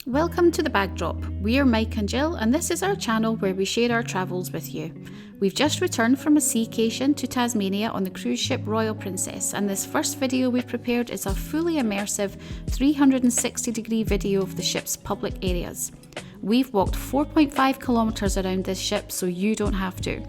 Welcome to The Backdrop. We're Mike and Jill, and this is our channel where we share our travels with you. We've just returned from a seacation to Tasmania on the cruise ship Royal Princess, and this first video we've prepared is a fully immersive 360-degree video of the ship's public areas. We've walked 4.5 kilometres around this ship, so you don't have to.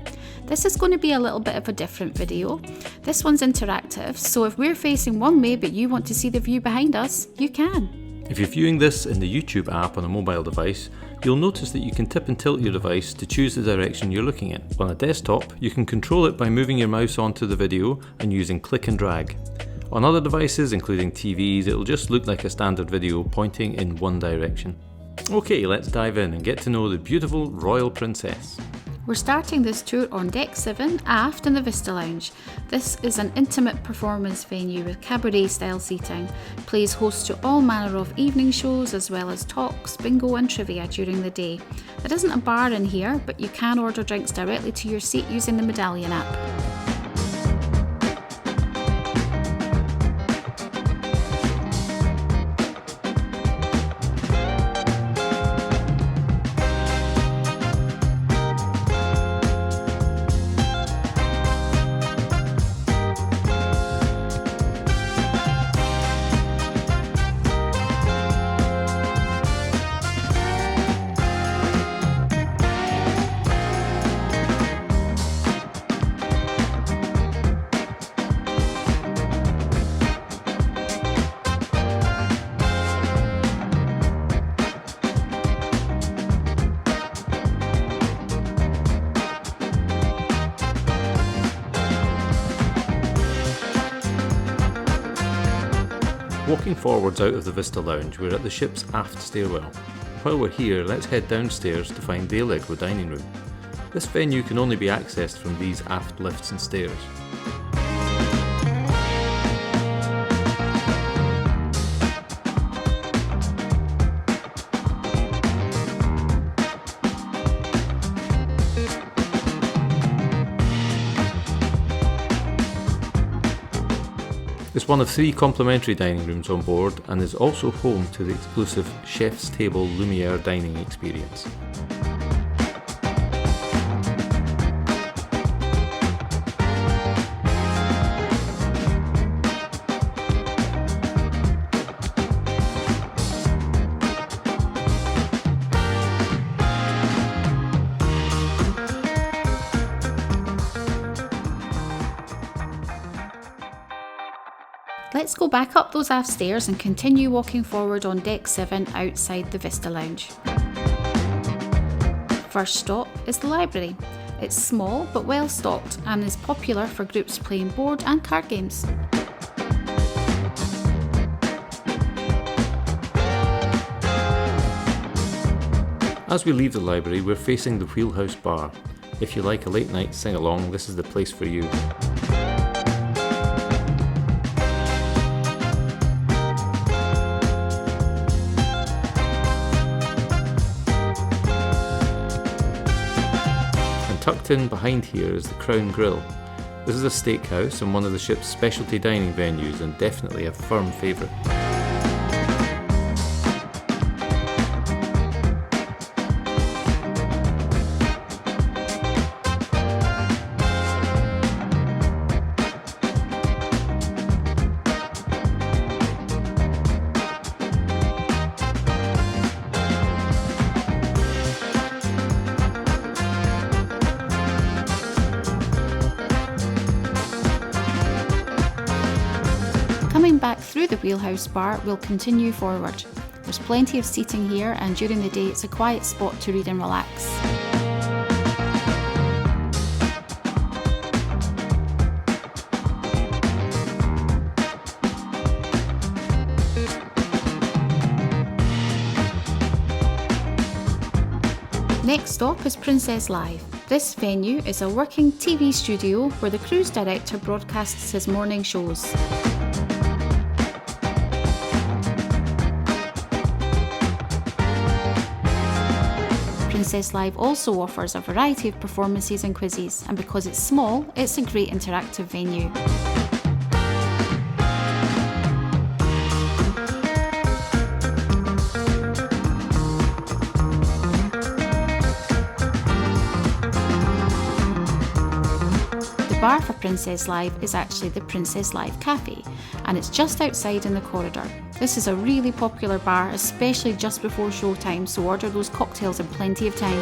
This is going to be a little bit of a different video. This one's interactive, so if we're facing one way but you want to see the view behind us, you can. If you're viewing this in the YouTube app on a mobile device, you'll notice that you can tip and tilt your device to choose the direction you're looking in. On a desktop, you can control it by moving your mouse onto the video and using click and drag. On other devices, including TVs, it'll just look like a standard video pointing in one direction. Okay, let's dive in and get to know the beautiful Royal Princess. We're starting this tour on Deck 7, aft in the Vista Lounge. This is an intimate performance venue with cabaret-style seating. Plays host to all manner of evening shows as well as talks, bingo and trivia during the day. There isn't a bar in here, but you can order drinks directly to your seat using the Medallion app. Walking forwards out of the Vista Lounge, we're at the ship's aft stairwell. While we're here, let's head downstairs to find the Allegro Dining Room. This venue can only be accessed from these aft lifts and stairs. It's one of 3 complimentary dining rooms on board and is also home to the exclusive Chef's Table Lumiere dining experience. Let's go back up those aft stairs and continue walking forward on Deck 7 outside the Vista Lounge. First stop is the library. It's small but well stocked and is popular for groups playing board and card games. As we leave the library, we're facing the Wheelhouse Bar. If you like a late night sing-along, this is the place for you. Tucked in behind here is the Crown Grill. This is a steakhouse and one of the ship's specialty dining venues and definitely a firm favourite. Coming back through the Wheelhouse Bar, we'll continue forward. There's plenty of seating here, and during the day it's a quiet spot to read and relax. Next stop is Princess Live. This venue is a working TV studio where the cruise director broadcasts his morning shows. Princess Live also offers a variety of performances and quizzes, and because it's small, it's a great interactive venue. bar for Princess Live is actually the Princess Live Cafe, and it's just outside in the corridor. This is a really popular bar, especially just before showtime, so order those cocktails in plenty of time.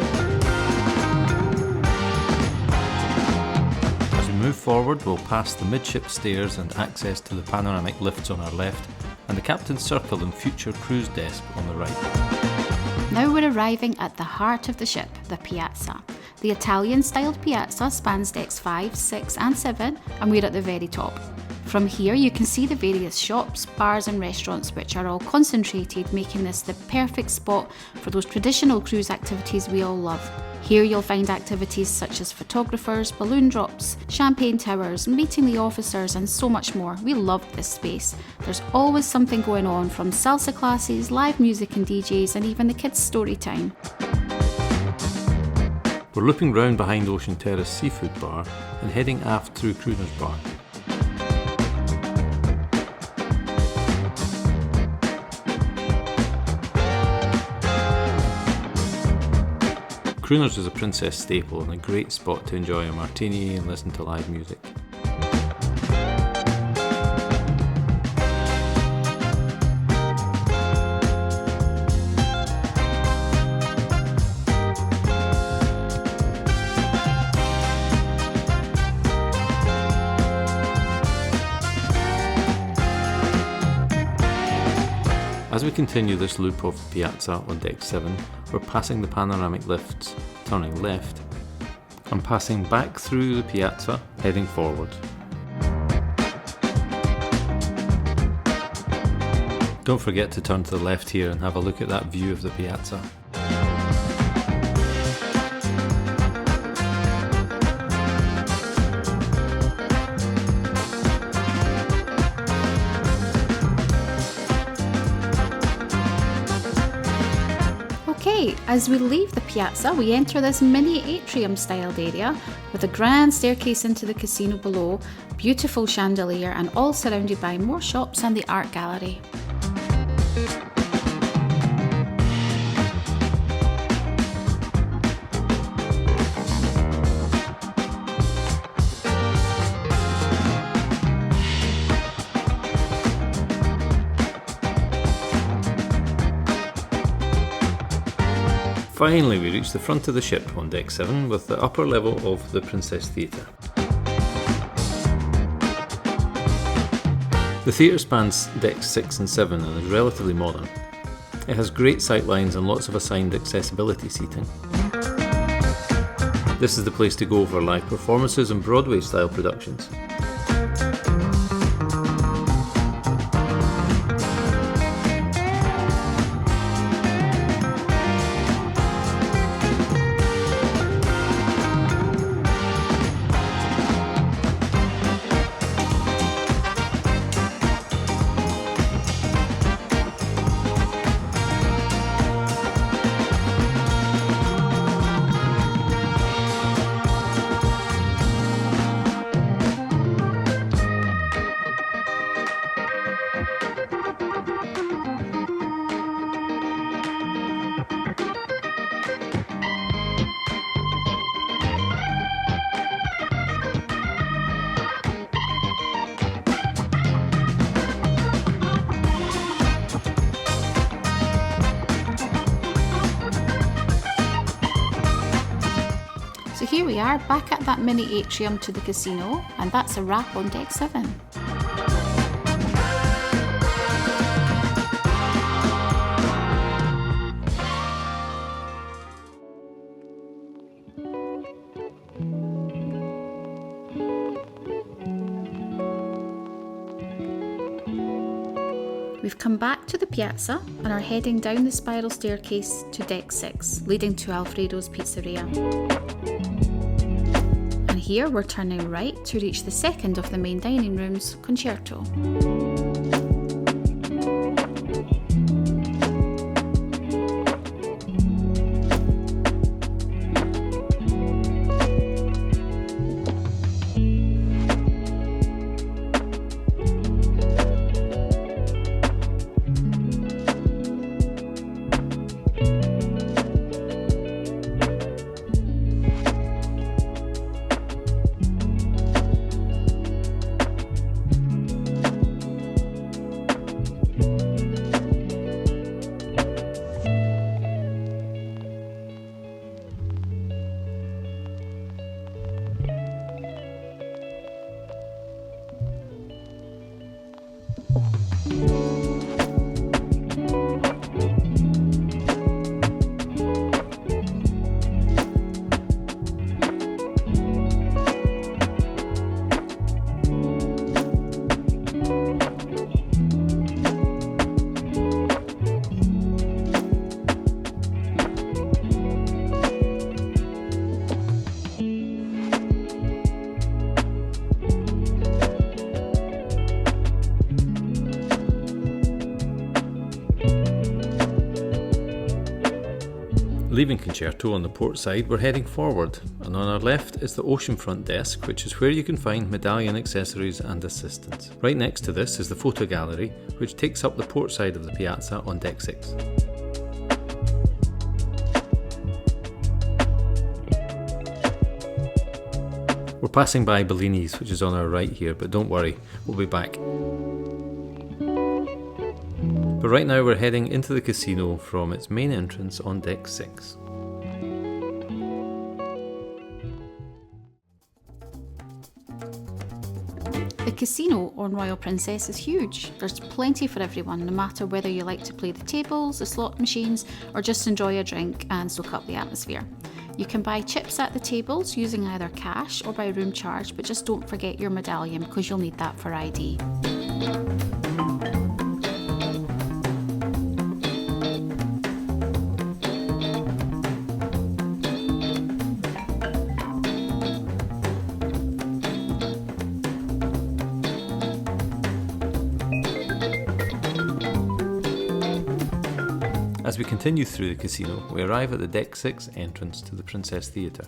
As we move forward, we'll pass the Midship stairs and access to the panoramic lifts on our left, and the Captain's Circle and future cruise desk on the right. Now we're arriving at the heart of the ship, the Piazza. The Italian-styled Piazza spans decks 5, 6 and 7, and we're at the very top. From here you can see the various shops, bars and restaurants which are all concentrated, making this the perfect spot for those traditional cruise activities we all love. Here you'll find activities such as photographers, balloon drops, champagne towers, meeting the officers and so much more. We love this space. There's always something going on, from salsa classes, live music and DJs, and even the kids' story time. We're looping round behind Ocean Terrace Seafood Bar and heading aft through Crooners Bar. Crooners is a Princess staple and a great spot to enjoy a martini and listen to live music. As we continue this loop of the Piazza on deck 7, we're passing the panoramic lifts, turning left, and passing back through the Piazza, heading forward. Don't forget to turn to the left here and have a look at that view of the Piazza. Okay, as we leave the Piazza, we enter this mini atrium styled area with a grand staircase into the casino below, beautiful chandelier, and all surrounded by more shops and the art gallery. Finally, we reach the front of the ship on deck 7 with the upper level of the Princess Theatre. The theatre spans decks 6 and 7 and is relatively modern. It has great sight lines and lots of assigned accessibility seating. This is the place to go for live performances and Broadway style productions. So here we are, back at that mini atrium to the casino, and that's a wrap on deck 7. We've come back to the Piazza and are heading down the spiral staircase to deck 6, leading to Alfredo's Pizzeria. And here we're turning right to reach the second of the main dining rooms, Concerto. Leaving Concerto on the port side, we're heading forward, and on our left is the oceanfront desk, which is where you can find medallion accessories and assistance. Right next to this is the photo gallery, which takes up the port side of the Piazza on deck 6. We're passing by Bellini's, which is on our right here, but don't worry, we'll be back. But right now we're heading into the casino from its main entrance on deck 6. The casino on Royal Princess is huge. There's plenty for everyone, no matter whether you like to play the tables, the slot machines, or just enjoy a drink and soak up the atmosphere. You can buy chips at the tables using either cash or by room charge, but just don't forget your medallion because you'll need that for ID. As we continue through the casino, we arrive at the deck 6 entrance to the Princess Theatre.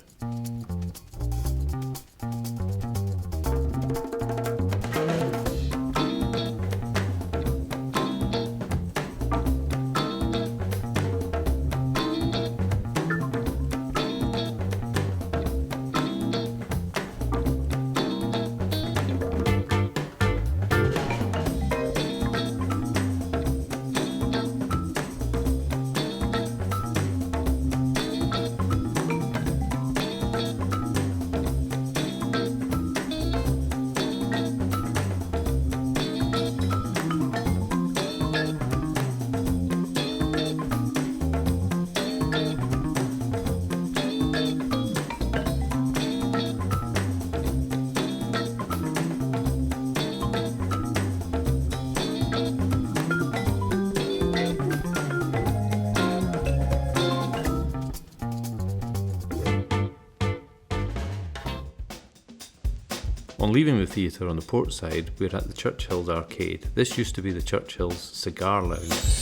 On leaving the theatre on the port side, we're at the Churchill's arcade. This used to be the Churchill's cigar lounge.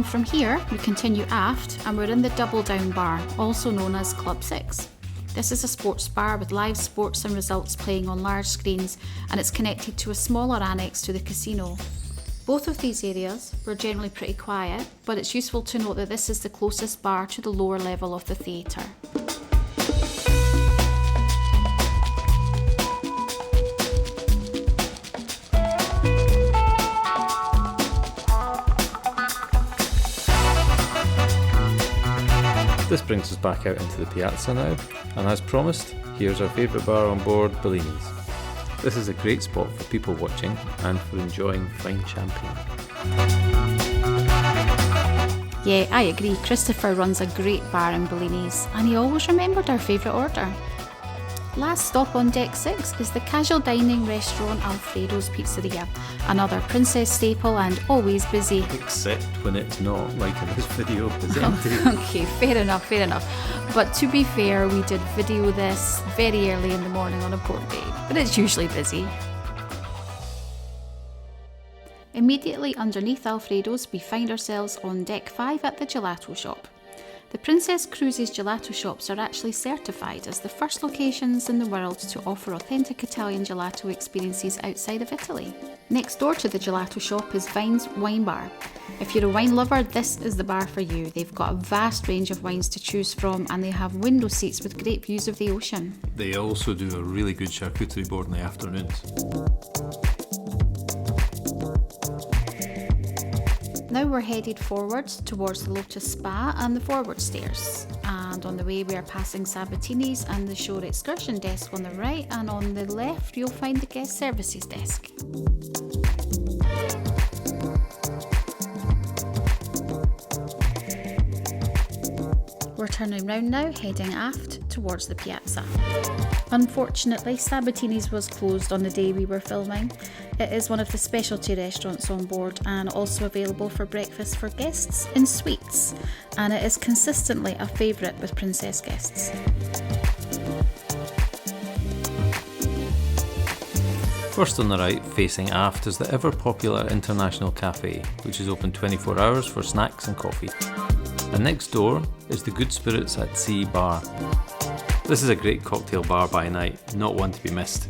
From here, we continue aft and we're in the Double Down Bar, also known as Club 6. This is a sports bar with live sports and results playing on large screens, and it's connected to a smaller annex to the casino. Both of these areas were generally pretty quiet, but it's useful to note that this is the closest bar to the lower level of the theatre. This brings us back out into the Piazza now, and as promised, here's our favourite bar on board, Bellini's. This is a great spot for people watching and for enjoying fine champagne. Yeah, I agree, Christopher runs a great bar in Bellini's, and he always remembered our favourite order. Last stop on deck 6 is the casual dining restaurant Alfredo's Pizzeria, another princess staple and always busy. Except when it's not, like in this video, it's empty. Okay, fair enough. But to be fair, we did video this very early in the morning on a port day, but it's usually busy. Immediately underneath Alfredo's, we find ourselves on deck 5 at the Gelato Shop. The Princess Cruises gelato shops are actually certified as the first locations in the world to offer authentic Italian gelato experiences outside of Italy. Next door to the gelato shop is Vine's Wine Bar. If you're a wine lover, this is the bar for you. They've got a vast range of wines to choose from, and they have window seats with great views of the ocean. They also do a really good charcuterie board in the afternoons. Now we're headed forwards towards the Lotus Spa and the forward stairs. And on the way we are passing Sabatini's and the Shore Excursion desk on the right, and on the left you'll find the guest services desk. We're turning round now, heading aft towards the Piazza. Unfortunately, Sabatini's was closed on the day we were filming. It is one of the specialty restaurants on board and also available for breakfast for guests in suites, and it is consistently a favourite with Princess guests. First on the right, facing aft, is the ever popular International Cafe, which is open 24 hours for snacks and coffee. And next door is the Good Spirits at Sea Bar. This is a great cocktail bar by night, not one to be missed.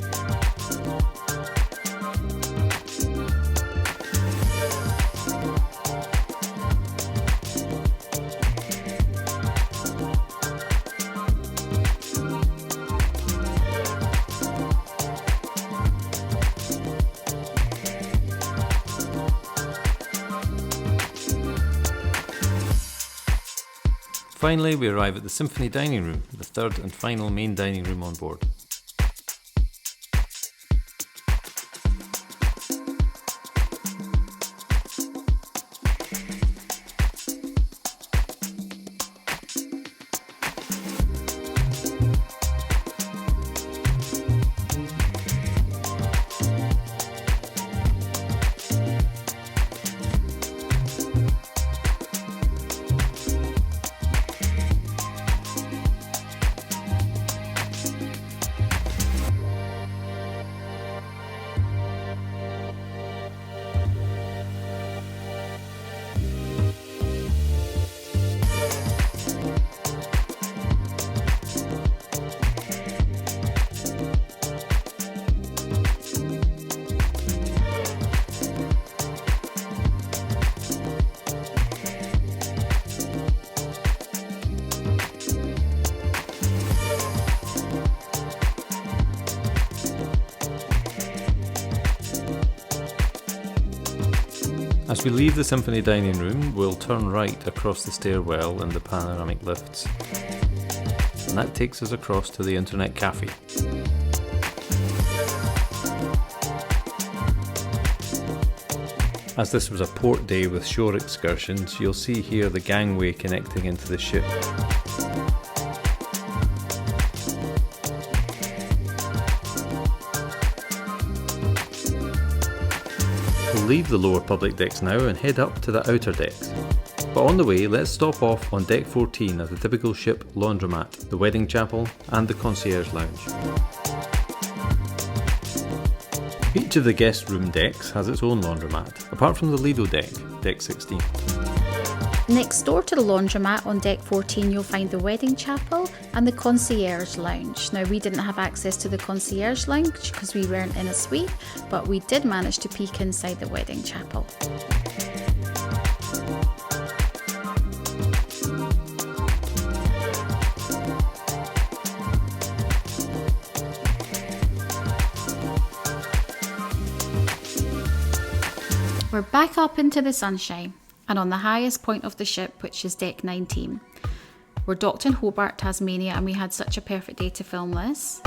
Finally, we arrive at the Symphony Dining Room, the third and final main dining room on board. As we leave the Symphony Dining Room, we'll turn right across the stairwell and the panoramic lifts. And that takes us across to the Internet Cafe. As this was a port day with shore excursions, you'll see here the gangway connecting into the ship. We'll leave the lower public decks now and head up to the outer decks. But on the way, let's stop off on deck 14 at the typical ship Laundromat, the wedding chapel and the concierge lounge. Each of the guest room decks has its own laundromat, apart from the Lido deck, deck 16. Next door to the laundromat on deck 14 you'll find the wedding chapel and the concierge lounge. Now we didn't have access to the concierge lounge because we weren't in a suite, but we did manage to peek inside the wedding chapel. We're back up into the sunshine and on the highest point of the ship, which is deck 19. We're docked in Hobart, Tasmania, and we had such a perfect day to film this.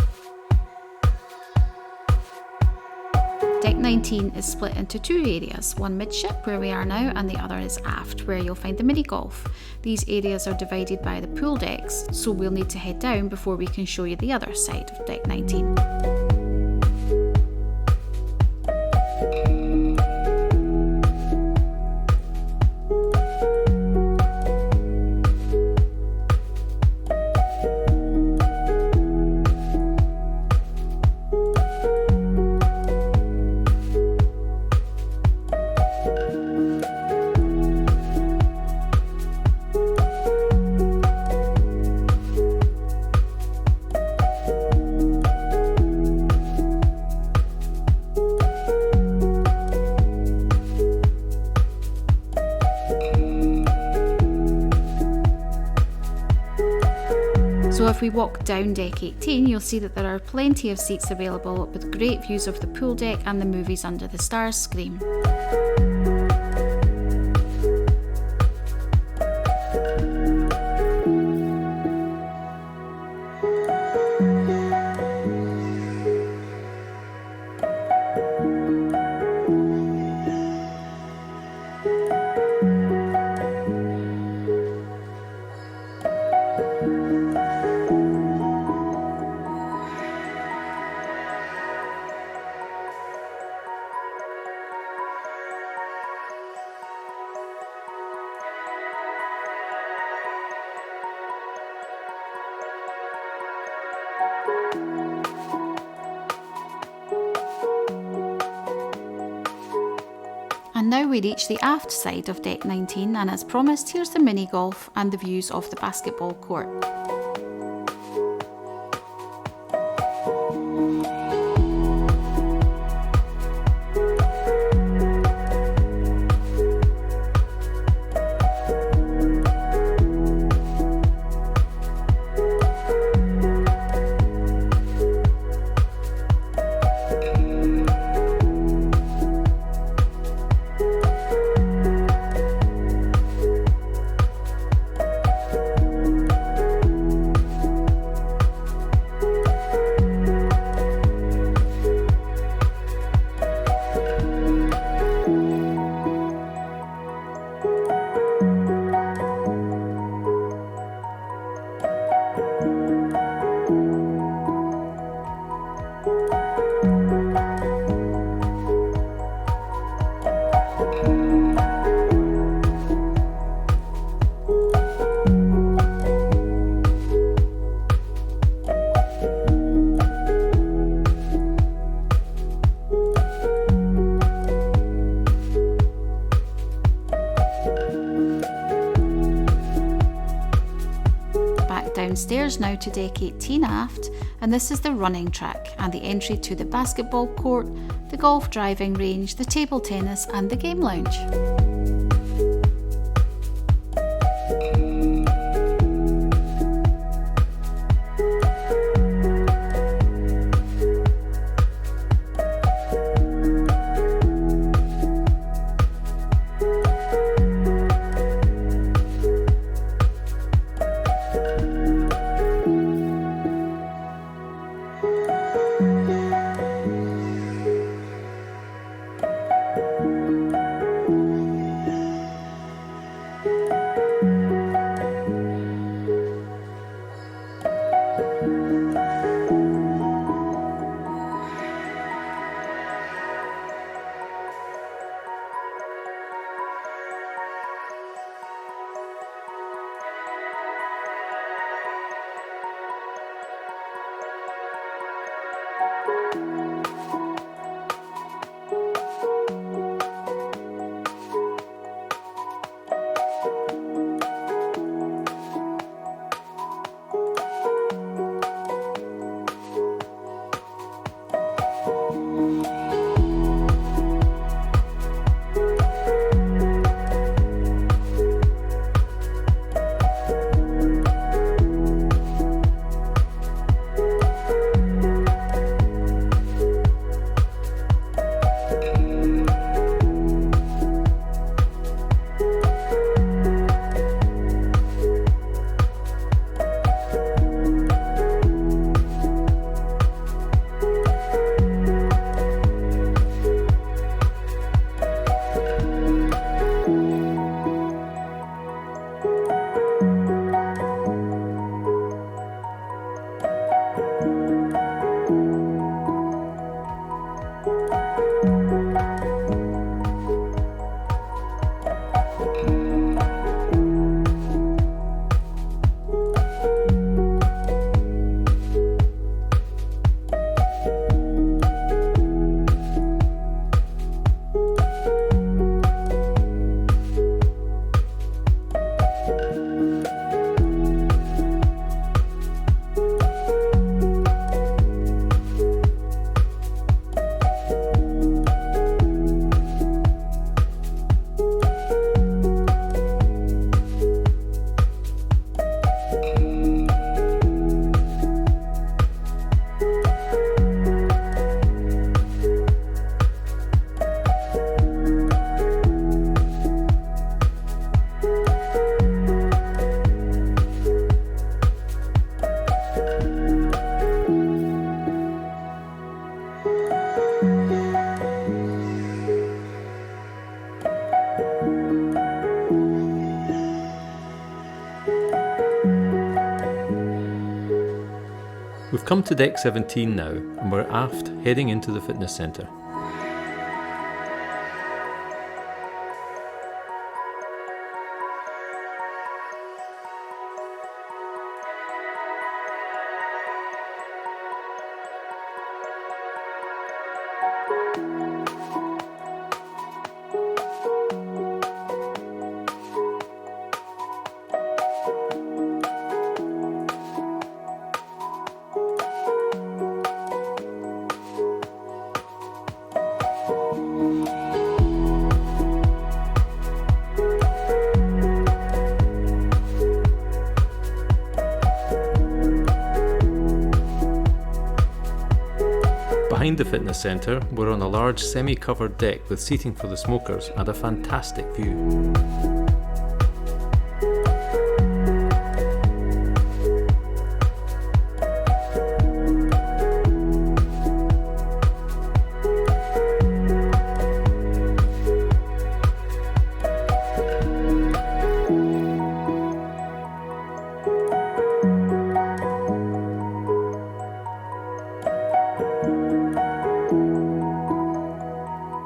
Deck 19 is split into two areas, one midship where we are now and the other is aft where you'll find the mini golf. These areas are divided by the pool decks, so we'll need to head down before we can show you the other side of deck 19. So if we walk down deck 18, you'll see that there are plenty of seats available with great views of the pool deck and the movies under the stars screen. And now we reach the aft side of Deck 19, and as promised, here's the mini golf and the views of the basketball court. Downstairs now to Deck 18 aft, and this is the running track and the entry to the basketball court, the golf driving range, the table tennis and the game lounge. We've come to deck 17 now, and we're aft heading into the fitness centre. Behind the fitness centre, we're on a large semi-covered deck with seating for the smokers and a fantastic view.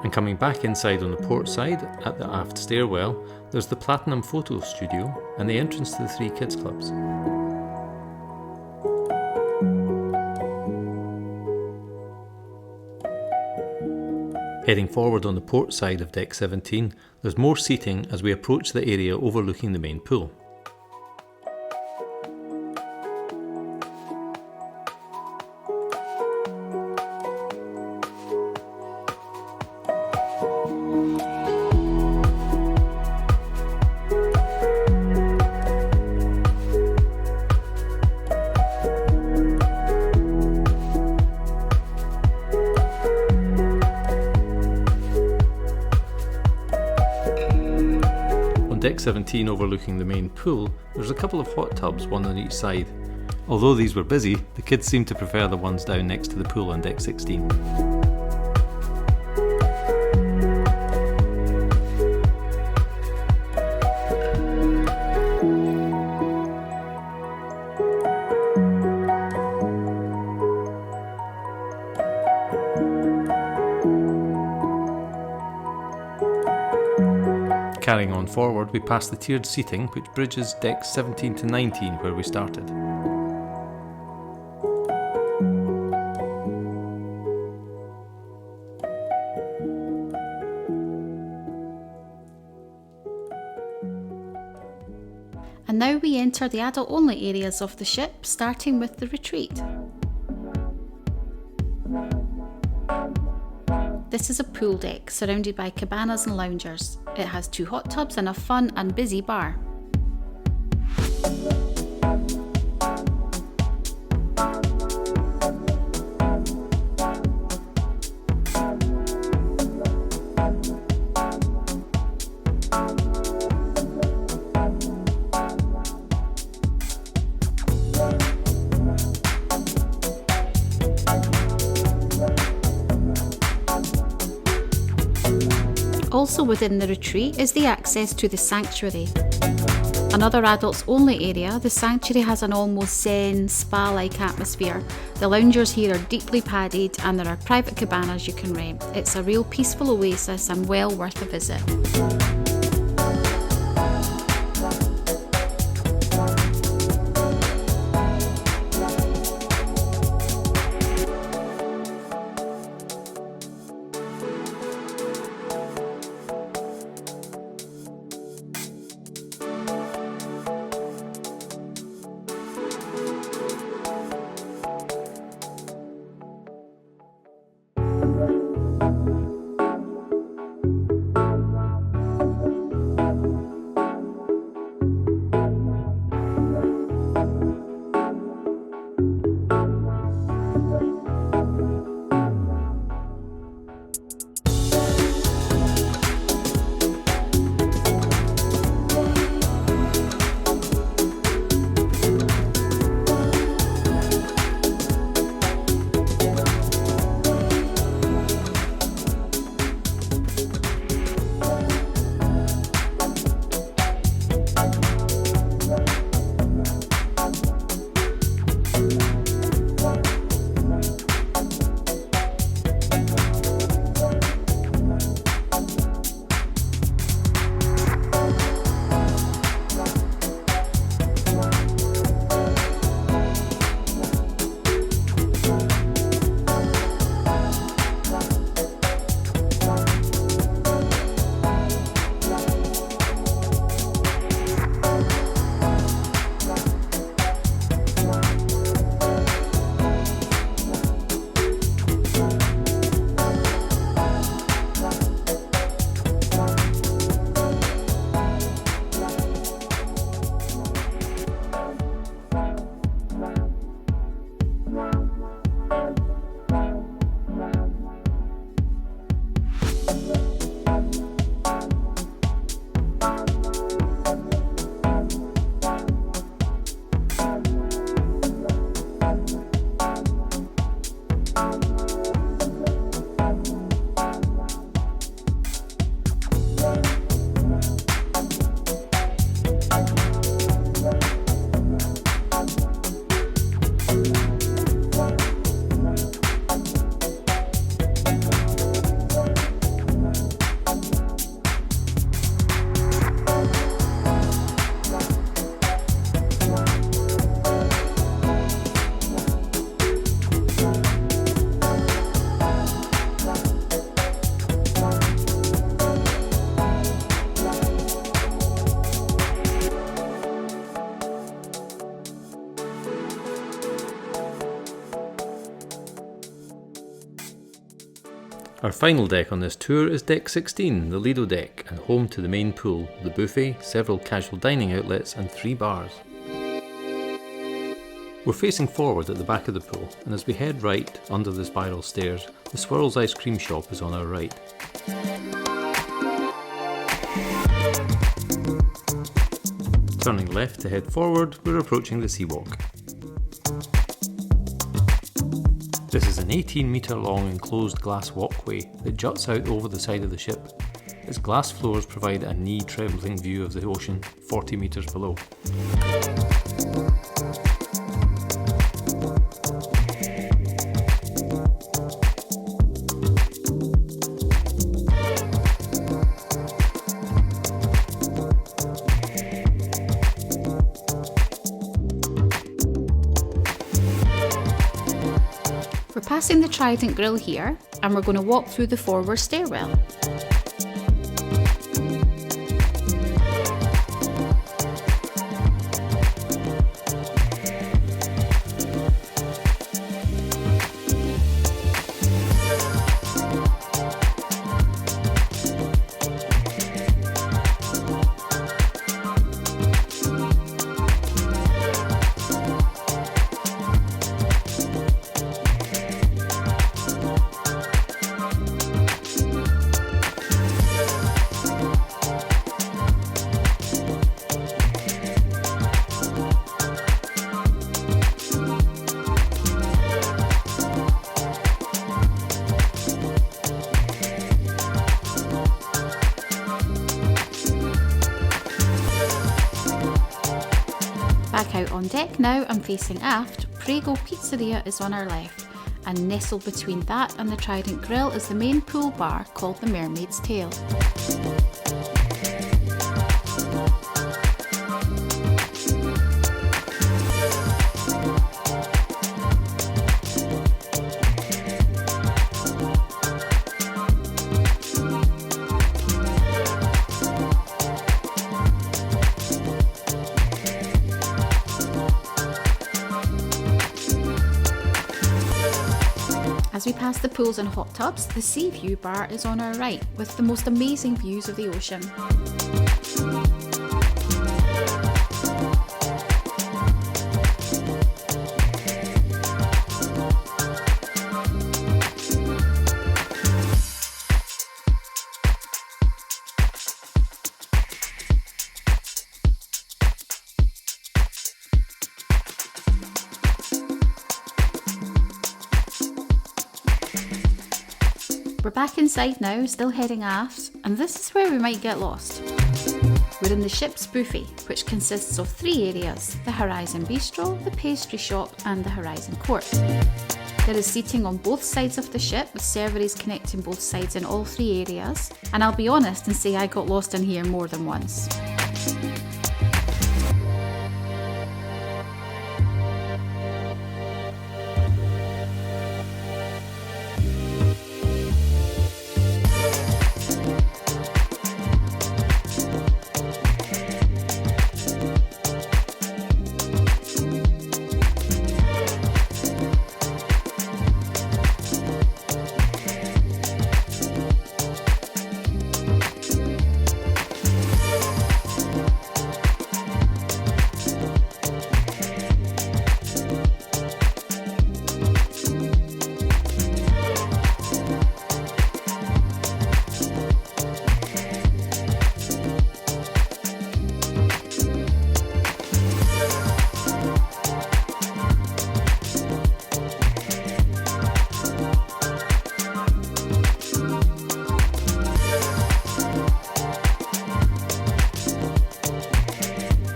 And coming back inside on the port side, at the aft stairwell, there's the Platinum Photo Studio and the entrance to the 3 kids clubs. Heading forward on the port side of deck 17, there's more seating as we approach the area overlooking the main pool. Deck 17 overlooking the main pool, there's a couple of hot tubs, one on each side. Although these were busy, the kids seem to prefer the ones down next to the pool on deck 16. Carrying on forward, we pass the tiered seating which bridges decks 17 to 19 where we started. And now we enter the adult-only areas of the ship, starting with the retreat. This is a pool deck surrounded by cabanas and loungers. It has 2 hot tubs and a fun and busy bar. Also within the retreat is the access to the sanctuary. Another adults only area, the sanctuary has an almost zen, spa-like atmosphere. The loungers here are deeply padded and there are private cabanas you can rent. It's a real peaceful oasis and well worth a visit. Our final deck on this tour is Deck 16, the Lido deck, and home to the main pool, the buffet, several casual dining outlets and 3 bars. We're facing forward at the back of the pool, and as we head right under the spiral stairs, the Swirls Ice Cream Shop is on our right. Turning left to head forward, we're approaching the Seawalk. This is an 18-metre long enclosed glass walkway that juts out over the side of the ship. Its glass floors provide a knee-trembling view of the ocean 40 metres below. We're passing the Trident Grill here, and we're going to walk through the forward stairwell. Back out on deck now and facing aft, Prego Pizzeria is on our left, and nestled between that and the Trident Grill is the main pool bar called the Mermaid's Tail. As we pass the pools and hot tubs, the Sea View Bar is on our right, with the most amazing views of the ocean. We're back inside now, still heading aft, and this is where we might get lost. We're in the ship's buffet, which consists of 3 areas: the Horizon Bistro, the Pastry Shop and the Horizon Court. There is seating on both sides of the ship, with serveries connecting both sides in all 3 areas, and I'll be honest and say I got lost in here more than once.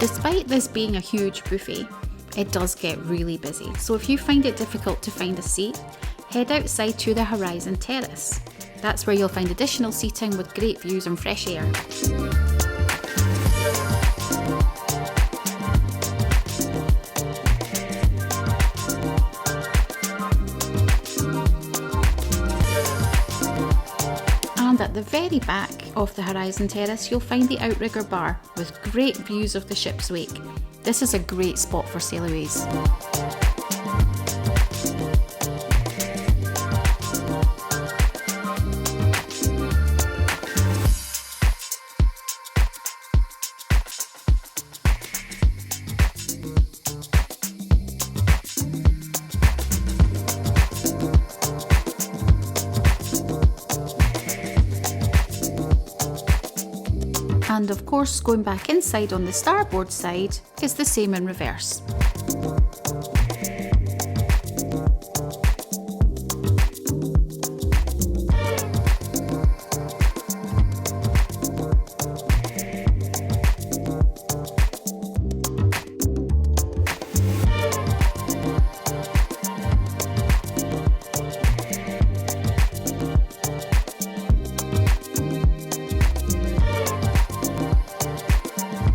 Despite this being a huge buffet, it does get really busy, so if you find it difficult to find a seat, head outside to the Horizon Terrace. That's where you'll find additional seating with great views and fresh air. And at the very back of the Horizon Terrace, you'll find the Outrigger Bar with great views of the ship's wake. This is a great spot for sailaways. And of course, going back inside on the starboard side is the same in reverse.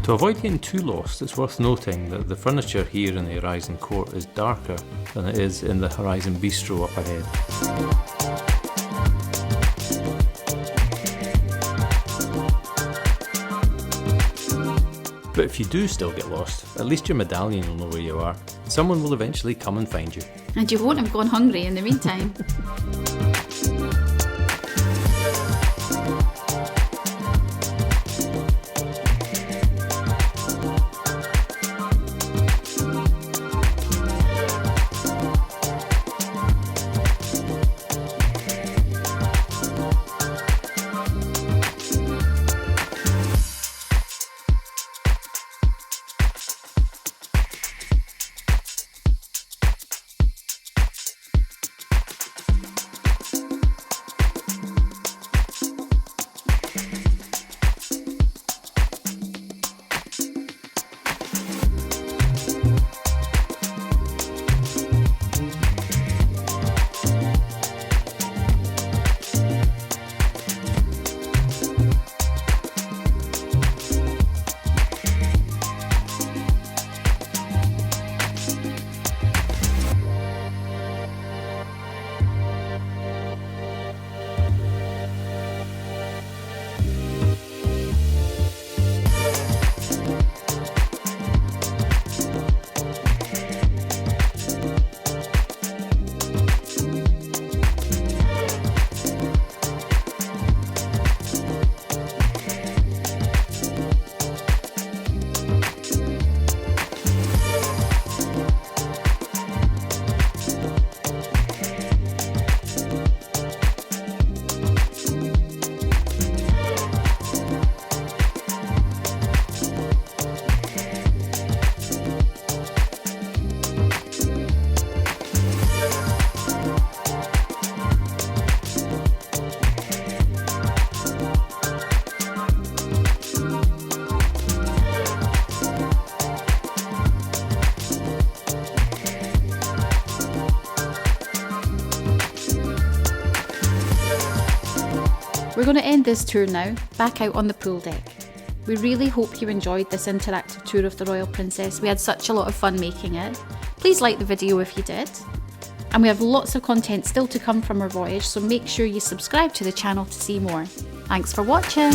To avoid getting too lost, it's worth noting that the furniture here in the Horizon Court is darker than it is in the Horizon Bistro up ahead. But if you do still get lost, at least your medallion will know where you are. Someone will eventually come and find you. And you won't have gone hungry in the meantime. We're going to end this tour now, back out on the pool deck. We really hope you enjoyed this interactive tour of the Royal Princess. We had such a lot of fun making it. Please like the video if you did. And we have lots of content still to come from our voyage, so make sure you subscribe to the channel to see more. Thanks for watching!